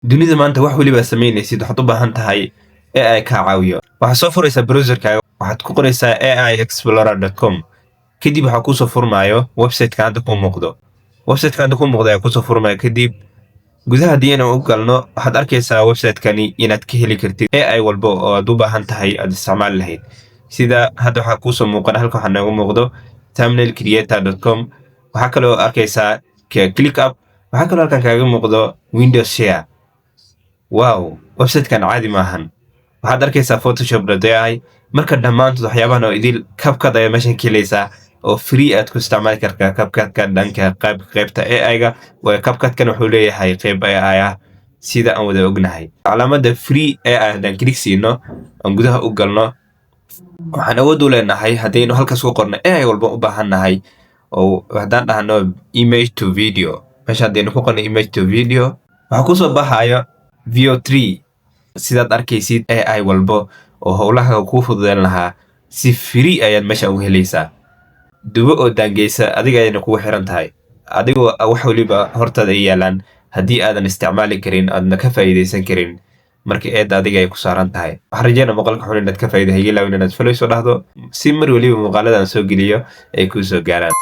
dunida maanta wax waliba samaynaysid waxaad u baahan tahay AI ka caawiyo. Waxaad soo furaysaa browserkaaga, waxaad ku qoraysaa aiexplorer.com. kadib waxaa kusoo furmaayo website-ka hadda kuu muuqdo. Website-ka hadda kuu muuqdo ayaa kusoo furmaayo kadib gudaha haddii aynu u galno waxaad arkaysaa website-kani inaad ka heli kartid AI walba oo aad u baahan tahay aad isticmaali lahayd. Sida hadda waxaa kuusoo muuqan halka waxaa noogu muuqdo thumbnailcreator.com. waxaa kaloo arkaysaa ClickUp. waxaa kaloo halkan kaaga muuqdo Windows Share. Wow, website-kan caadi maahan. waxaad arkaysaa Photoshop.ai. marka dhammaantood waxyaabahan oo idil CapCut ayaa meeshan ka helaysaa oo free aad ku isticmaali kartaa CapCut-ka dhanka qaybta AI-ga. CapCut-kan wuxuu leeyahay qayb AI ah sida aan wada ognahay. Calaamadda free AI haddaan klik siino aan gudaha u galno waxaan awood u leenahay haddaynu halkaas ku qorno AI walba u baahannahay oo haddaan dhahno image to video. meesha haddaynu ku qorno image to video waxaa kusoo baxayo VO3. sidaad arkaysid AI walba oo howlaha kuu fududeyn lahaa si free ayaad meesha ugu helaysaa. dubo oo daangeysa adiga ayayna kugu xiran tahay. adigoo wax waliba hortaada ay yaalaan haddii aadan isticmaali karin aadna ka faa'iidaysan karin marka eedda adiga ay ku saaran tahay. waxaan rajeynaa muuqaalka xun inaad ka faa'iido. ha ilaawin inaad follow soo dhahdo si mar waliba muuqaaladan soo geliyo ay kuu soo gaaraan.